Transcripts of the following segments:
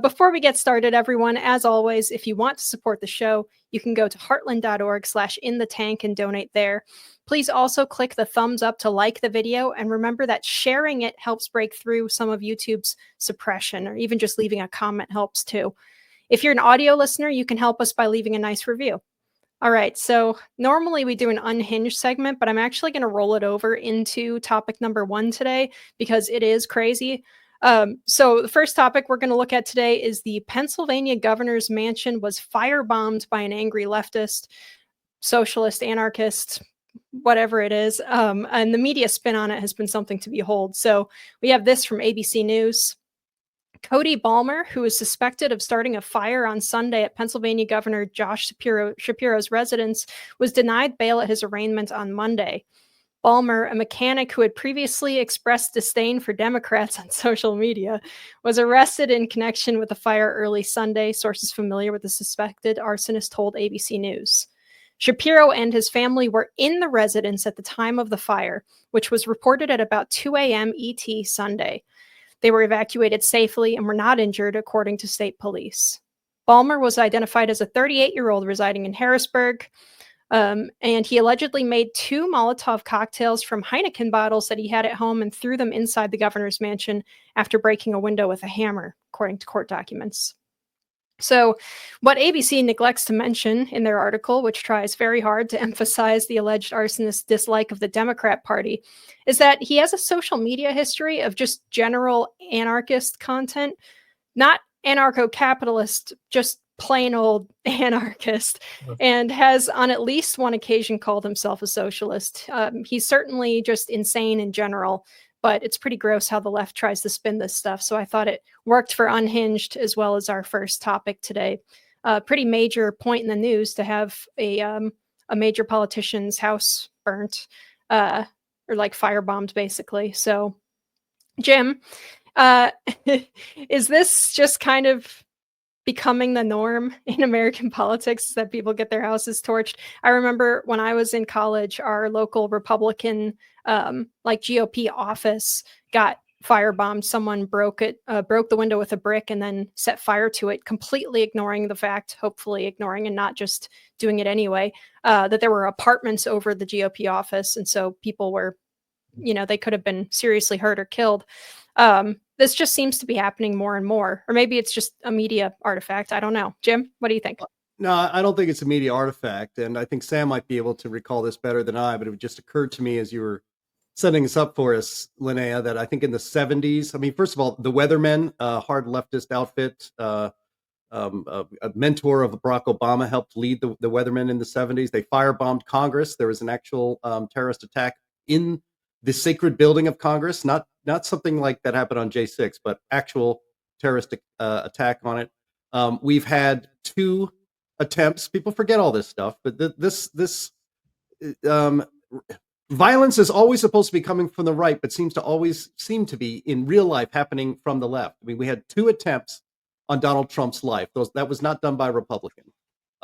Before we get started, everyone, as always, if you want to support the show, you can go to heartland.org/inthetank and donate there. Please also click the thumbs up to like the video, and remember that sharing it helps break through some of YouTube's suppression, or even just leaving a comment helps too. If you're an audio listener, you can help us by leaving a nice review. All right, so normally we do an unhinged segment, but I'm actually going to roll it over into topic number 1 today because it is crazy. So the first topic we're going to look at today is the Pennsylvania governor's mansion was firebombed by an angry leftist, socialist, anarchist, whatever it is. And the media spin on it has been something to behold. So we have this from ABC News. Cody Balmer, who is suspected of starting a fire on Sunday at Pennsylvania Governor Josh Shapiro's residence, was denied bail at his arraignment on Monday. Balmer, a mechanic who had previously expressed disdain for Democrats on social media, was arrested in connection with the fire early Sunday, sources familiar with the suspected arsonist told ABC News. Shapiro and his family were in the residence at the time of the fire, which was reported at about 2 a.m. ET Sunday. They were evacuated safely and were not injured, according to state police. Balmer was identified as a 38-year-old residing in Harrisburg, and he allegedly made 2 Molotov cocktails from Heineken bottles that he had at home and threw them inside the governor's mansion after breaking a window with a hammer, according to court documents. So what ABC neglects to mention in their article, which tries very hard to emphasize the alleged arsonist's dislike of the Democrat Party, is that he has a social media history of just general anarchist content, not anarcho-capitalist, just plain old anarchist, and has on at least one occasion called himself a socialist. He's certainly just insane in general, but it's pretty gross how the left tries to spin this stuff. So I thought it worked for Unhinged as well as our first topic today. Pretty major point in the news to have a major politician's house burnt, or like firebombed, basically. So, Jim, is this just kind of becoming the norm in American politics that people get their houses torched? I remember when I was in college, our local Republican, like GOP office got firebombed. Someone broke the window with a brick and then set fire to it, completely ignoring the fact, hopefully ignoring and not just doing it anyway, that there were apartments over the GOP office. And so people were, they could have been seriously hurt or killed. This just seems to be happening more and more, or maybe it's just a media artifact. I don't know. Jim, what do you think? No, I don't think it's a media artifact. And I think Sam might be able to recall this better than I, but it just occurred to me as you were setting this up for us, Linnea, that I think in the 70s, I mean, first of all, the Weathermen, hard leftist outfit, a mentor of Barack Obama, helped lead the Weathermen in the 70s. They firebombed Congress. There was an actual terrorist attack in the sacred building of Congress, not something like that happened on J6, but actual terrorist attack on it. We've had 2 attempts. People forget all this stuff, but this violence is always supposed to be coming from the right, but seems to be in real life happening from the left. I mean, we had 2 attempts on Donald Trump's life. That was not done by a Republican.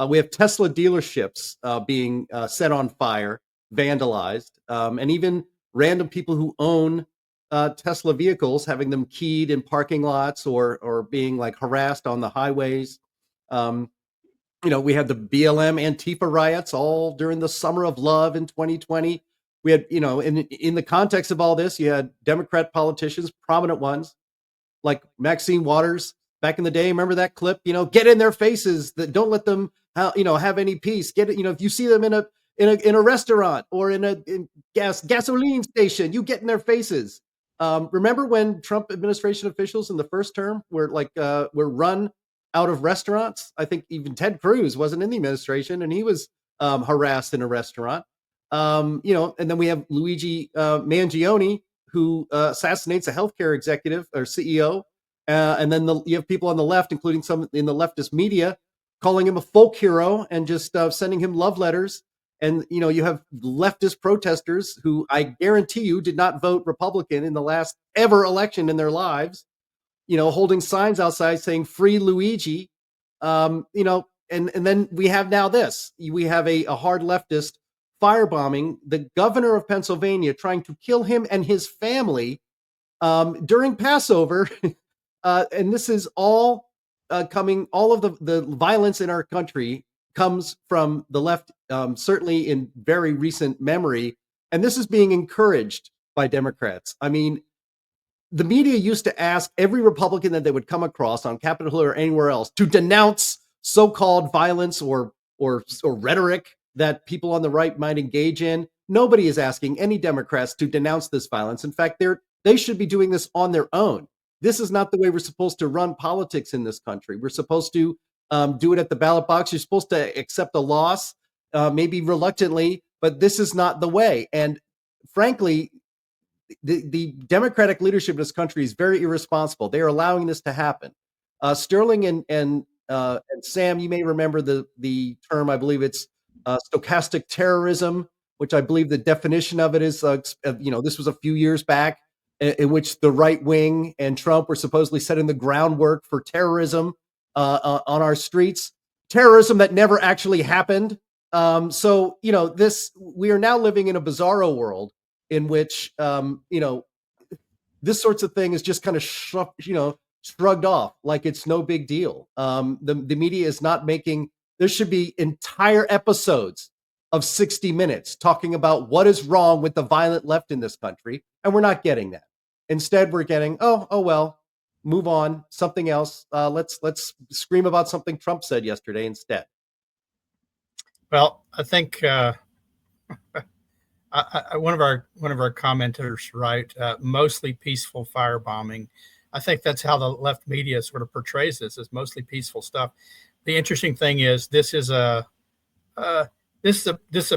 We have Tesla dealerships being set on fire, vandalized, and even random people who own Tesla vehicles, having them keyed in parking lots or being like harassed on the highways. We had the BLM Antifa riots all during the summer of love in 2020. We had, in the context of all this, you had Democrat politicians, prominent ones, like Maxine Waters back in the day. Remember that clip? Get in their faces. That don't let them, have any peace. Get it. If you see them in a restaurant or in a gasoline station, you get in their faces. Remember when Trump administration officials in the first term were run out of restaurants? I think even Ted Cruz wasn't in the administration, and he was harassed in a restaurant. And then we have Luigi Mangione, who assassinates a healthcare executive or CEO. And then you have people on the left, including some in the leftist media, calling him a folk hero and just sending him love letters. And, you have leftist protesters who I guarantee you did not vote Republican in the last ever election in their lives, holding signs outside saying free Luigi, and then we have now this. We have a hard leftist firebombing the governor of Pennsylvania, trying to kill him and his family during Passover And this is all coming, all of the violence in our country comes from the left, certainly in very recent memory. And this is being encouraged by Democrats. I mean, the media used to ask every Republican that they would come across on Capitol Hill or anywhere else to denounce so-called violence or rhetoric that people on the right might engage in. Nobody is asking any Democrats to denounce this violence. In fact, they should be doing this on their own. This is not the way we're supposed to run politics in this country. We're supposed to do it at the ballot box. You're supposed to accept a loss, maybe reluctantly, but this is not the way. And frankly, the Democratic leadership in this country is very irresponsible. They are allowing this to happen. Sterling and Sam, you may remember the term. I believe it's stochastic terrorism, which I believe the definition of it is, this was a few years back, in which the right wing and Trump were supposedly setting the groundwork for terrorism on our streets. Terrorism that never actually happened. So we are now living in a bizarro world in which, this sorts of thing is just kind of, shrugged off like it's no big deal. The media is not making, there should be entire episodes of 60 Minutes talking about what is wrong with the violent left in this country. And we're not getting that. Instead, we're getting, oh, well, move on, something else. Let's scream about something Trump said yesterday instead. Well, I think one of our commenters, right? Mostly peaceful firebombing. I think that's how the left media sort of portrays this, as mostly peaceful stuff. The interesting thing is this is a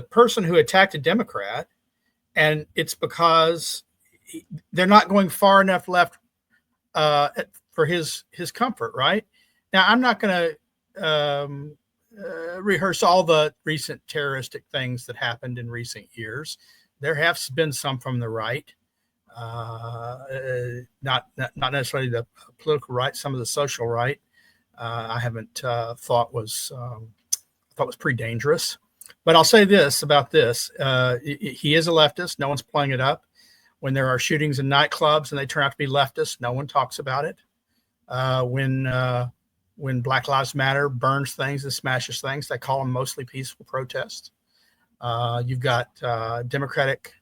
person who attacked a Democrat, and it's because they're not going far enough left for his comfort, right? Now, I'm not going to rehearse all the recent terroristic things that happened in recent years. There have been some from the right, not necessarily the political right, some of the social right. I haven't thought was pretty dangerous. But I'll say this about this: he is a leftist. No one's playing it up. When there are shootings in nightclubs and they turn out to be leftists, no one talks about it. When Black Lives Matter burns things and smashes things, they call them mostly peaceful protests. You've got Democratic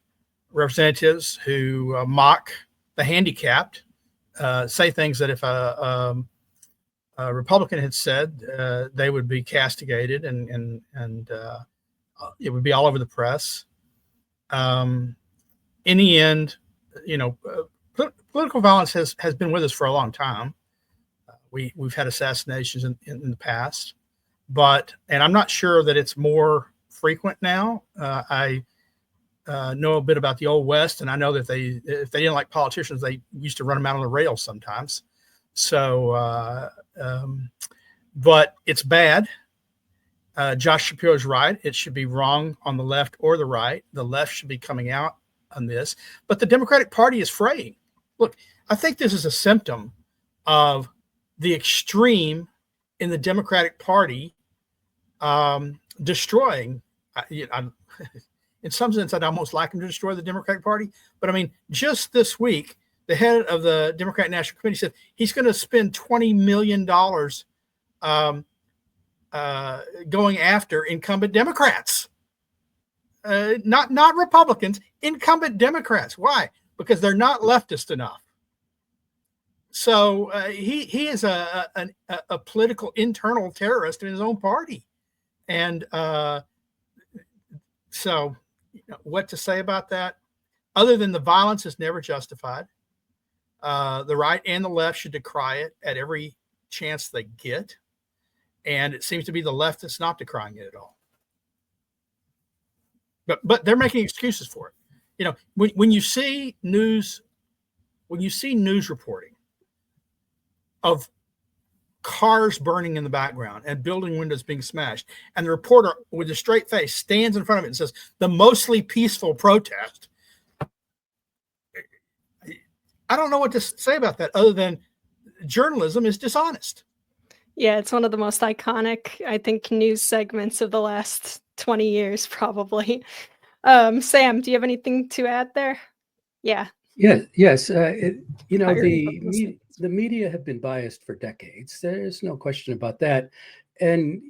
representatives who mock the handicapped, say things that if a Republican had said, they would be castigated and it would be all over the press. In the end, political violence has been with us for a long time. We've had assassinations in the past, and I'm not sure that it's more frequent now. I know a bit about the Old West, and I know that if they didn't like politicians, they used to run them out on the rails sometimes. So, but it's bad. Josh Shapiro is right. It should be wrong on the left or the right. The left should be coming out on this, but the Democratic Party is fraying. Look, I think this is a symptom of the extreme in the Democratic Party destroying. In some sense, I'd almost like him to destroy the Democratic Party. But I mean, just this week, the head of the Democratic National Committee said he's going to spend $20 million going after incumbent Democrats, not Republicans, incumbent Democrats. Why? Because they're not leftist enough. So he is a political internal terrorist in his own party. And so what to say about that? Other than the violence is never justified. The right and the left should decry it at every chance they get. And it seems to be the left that's not decrying it at all. But they're making excuses for it. When you see news reporting of cars burning in the background and building windows being smashed, and the reporter with a straight face stands in front of it and says, the mostly peaceful protest, I don't know what to say about that other than journalism is dishonest. Yeah, it's one of the most iconic, I think, news segments of the last 20 years, probably. Sam, do you have anything to add there? Yeah. Yes. the media have been biased for decades. There's no question about that. And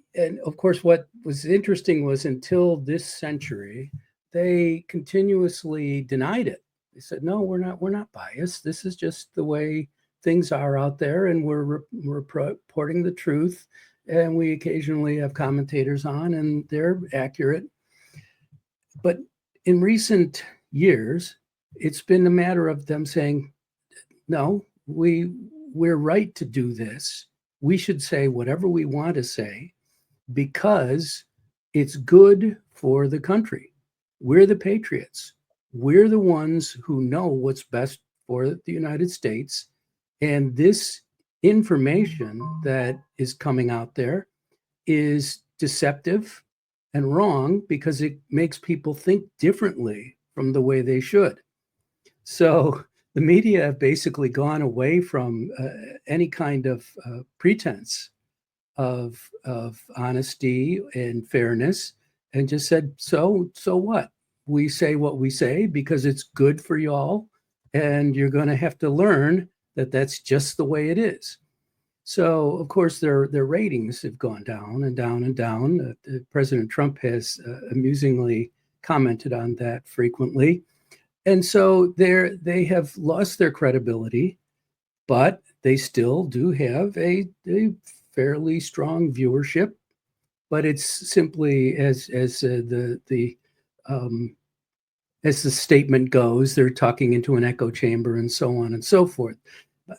of course, what was interesting was until this century, they continuously denied it. They said, no, we're not biased. This is just the way things are out there, and we're reporting the truth. And we occasionally have commentators on, and they're accurate. But in recent years, it's been a matter of them saying, no, we're right to do this. We should say whatever we want to say because it's good for the country. We're the patriots. We're the ones who know what's best for the United States. And this information that is coming out there is deceptive and wrong because it makes people think differently from the way they should. So the media have basically gone away from any kind of pretense of honesty and fairness and just said, so what? We say what we say because it's good for y'all, and you're going to have to learn that that's just the way it is. So, of course, their ratings have gone down and down and down. President Trump has amusingly commented on that frequently. And so they have lost their credibility, but they still do have a fairly strong viewership. But it's simply as the statement goes, they're talking into an echo chamber and so on and so forth.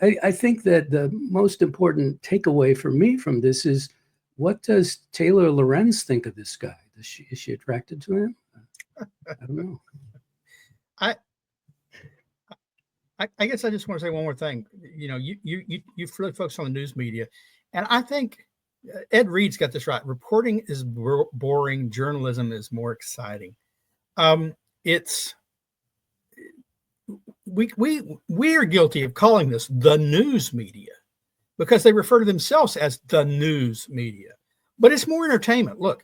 I think that the most important takeaway for me from this is, what does Taylor Lorenz think of this guy? Is she attracted to him? I don't know. I guess I just want to say one more thing. You know, you really focus on the news media, and I think Ed Reed's got this right. Reporting is boring. Journalism is more exciting. We are guilty of calling this the news media because they refer to themselves as the news media, but it's more entertainment. Look,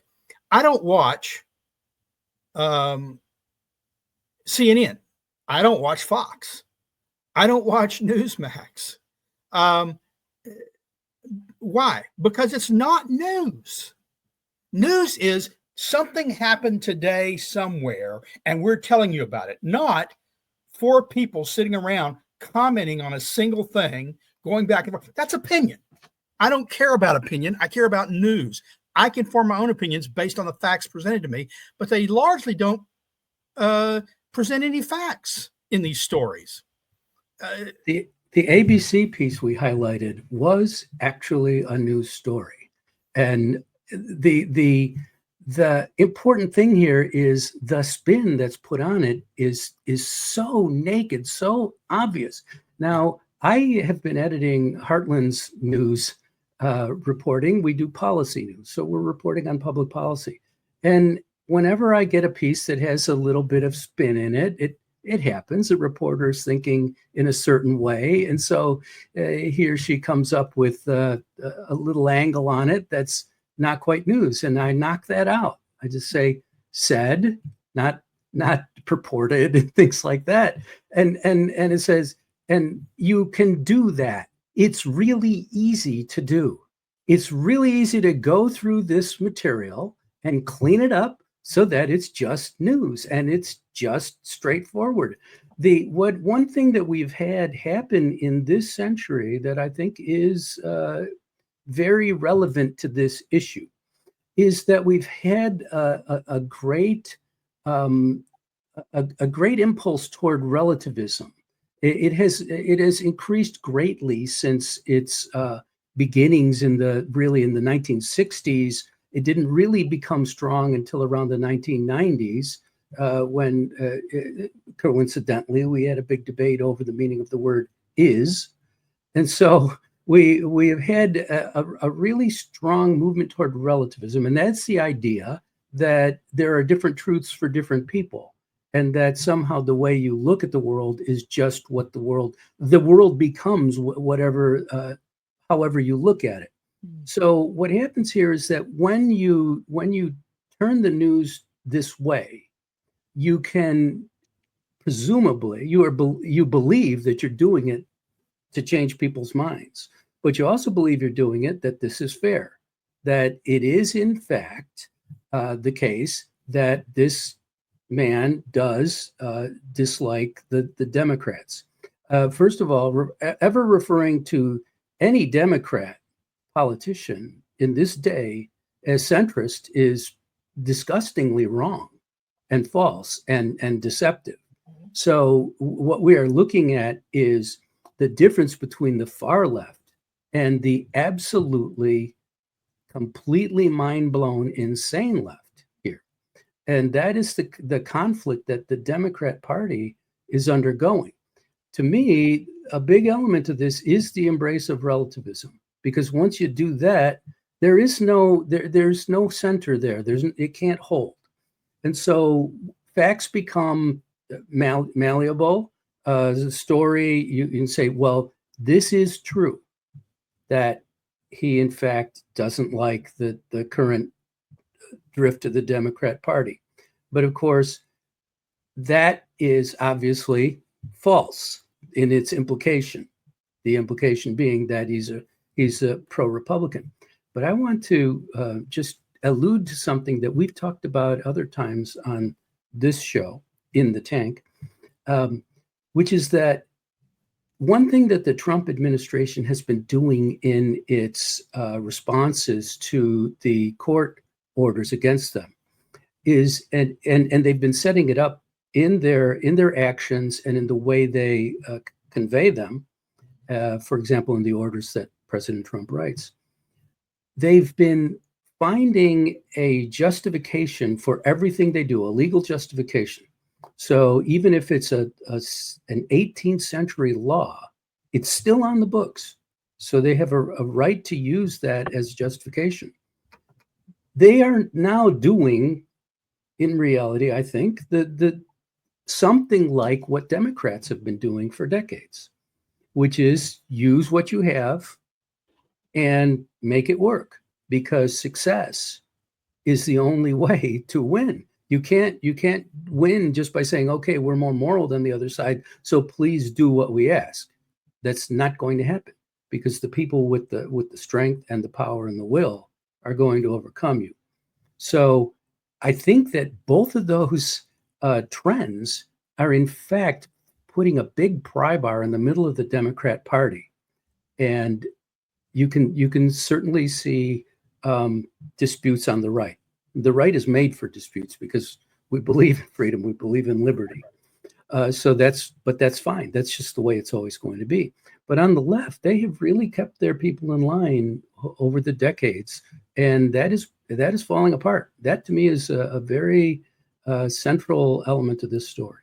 I don't watch CNN. I don't watch Fox. I don't watch Newsmax. Why? Because it's not news. News is something happened today somewhere, and we're telling you about it, not four people sitting around commenting on a single thing, going back and forth. That's opinion. I don't care about opinion. I care about news. I can form my own opinions based on the facts presented to me, but they largely don't present any facts in these stories. The ABC piece we highlighted was actually a news story, and the important thing here is the spin that's put on it is so naked, so obvious. Now, I have been editing Heartland's news reporting. We do policy news, so we're reporting on public policy. And whenever I get a piece that has a little bit of spin in it, it happens. The reporter's thinking in a certain way, and so he or she comes up with a little angle on it that's not quite news, and I knock that out. I just say said, not purported, and things like that. And it says, and you can do that. It's really easy to do. It's really easy to go through this material and clean it up so that it's just news and it's just straightforward. One thing that we've had happen in this century that I think is very relevant to this issue is that we've had a great impulse toward relativism. It has increased greatly since its beginnings in the 1960s. It didn't really become strong until around the 1990s, when coincidentally we had a big debate over the meaning of the word "is," and so we have had a really strong movement toward relativism, and that's the idea that there are different truths for different people, and that somehow the way you look at the world is just what the world becomes, whatever, however you look at it. So what happens here is that when you turn the news this way, you can presumably you believe that you're doing it to change people's minds. But you also believe you're doing it, that this is fair, that it is in fact the case that this man does dislike the Democrats. First of all, ever referring to any Democrat politician in this day as centrist is disgustingly wrong and false and deceptive. So what we are looking at is the difference between the far left and the absolutely, completely mind-blown, insane left here. And that is the conflict that the Democrat Party is undergoing. To me, a big element of this is the embrace of relativism, because once you do that, there's no center there. It can't hold. And so facts become malleable. The story, you can say, well, this is true, that he in fact doesn't like the current drift of the Democrat Party. But of course, that is obviously false in its implication. The implication being that he's a pro-Republican. But I want to just allude to something that we've talked about other times on this show, In the Tank, which is that one thing that the Trump administration has been doing in its responses to the court orders against them is, and they've been setting it up in their actions and in the way they convey them. For example, in the orders that President Trump writes, they've been finding a justification for everything they do, a legal justification. So even if it's an 18th century law, it's still on the books. So they have a right to use that as justification. They are now doing, in reality, I think, the something like what Democrats have been doing for decades, which is use what you have and make it work, because success is the only way to win. You can't win just by saying, okay, we're more moral than the other side, so please do what we ask. That's not going to happen, because the people with the strength and the power and the will are going to overcome you. So I think that both of those trends are in fact putting a big pry bar in the middle of the Democrat Party. And you can certainly see disputes on the right. The right is made for disputes because we believe in freedom, we believe in liberty. So that's fine. That's just the way it's always going to be. But on the left, they have really kept their people in line over the decades, and that is falling apart. That to me is a very central element to this story.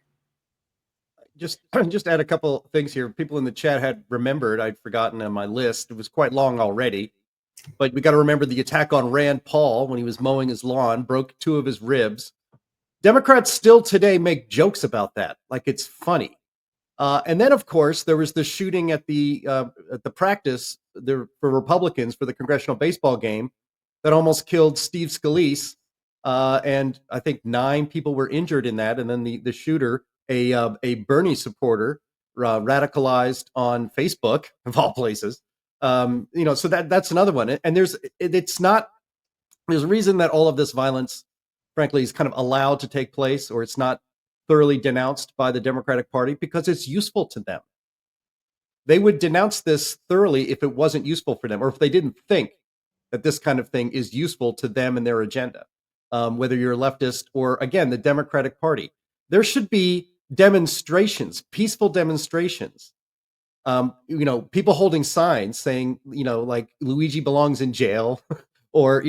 Just add a couple things here. People in the chat had remembered, I'd forgotten on my list. It was quite long already. But we got to remember the attack on Rand Paul when he was mowing his lawn, broke 2 of his ribs. Democrats still today make jokes about that, like it's funny. And then, of course, there was the shooting at the practice there for Republicans for the congressional baseball game that almost killed Steve Scalise, and I think 9 people were injured in that. And then the shooter, a Bernie supporter, radicalized on Facebook of all places. So that's another one. And there's a reason that all of this violence, frankly, is kind of allowed to take place, or it's not thoroughly denounced by the Democratic Party, because it's useful to them. They would denounce this thoroughly if it wasn't useful for them, or if they didn't think that this kind of thing is useful to them and their agenda. Whether you're a leftist or, again, the Democratic Party, there should be demonstrations, peaceful demonstrations. People holding signs saying, like Luigi belongs in jail, or,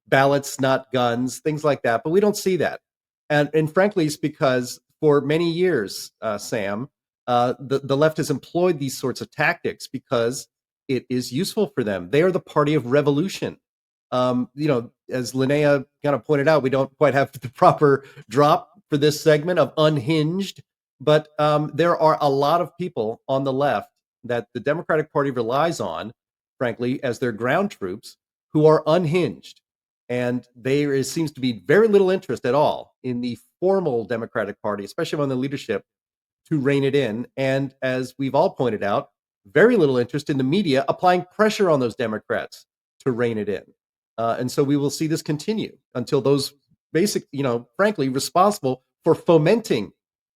ballots, not guns, things like that. But we don't see that. And frankly, it's because for many years, Sam, the left has employed these sorts of tactics because it is useful for them. They are the party of revolution. As Linnea kind of pointed out, we don't quite have the proper drop for this segment of unhinged. But there are a lot of people on the left that the Democratic Party relies on, frankly, as their ground troops, who are unhinged. And there seems to be very little interest at all in the formal Democratic Party, especially on the leadership, to rein it in. And as we've all pointed out, very little interest in the media applying pressure on those Democrats to rein it in. And so we will see this continue until those basic, frankly, responsible for fomenting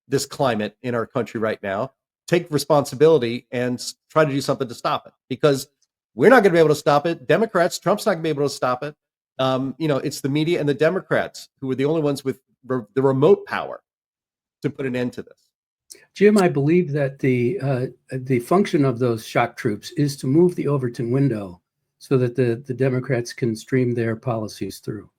this climate in our country right now take responsibility and try to do something to stop it, because we're not going to be able to stop it. Democrats, Trump's not going to be able to stop it. It's the media and the Democrats who are the only ones with the remote power to put an end to this. Jim, I believe that the function of those shock troops is to move the Overton window so that the Democrats can stream their policies through.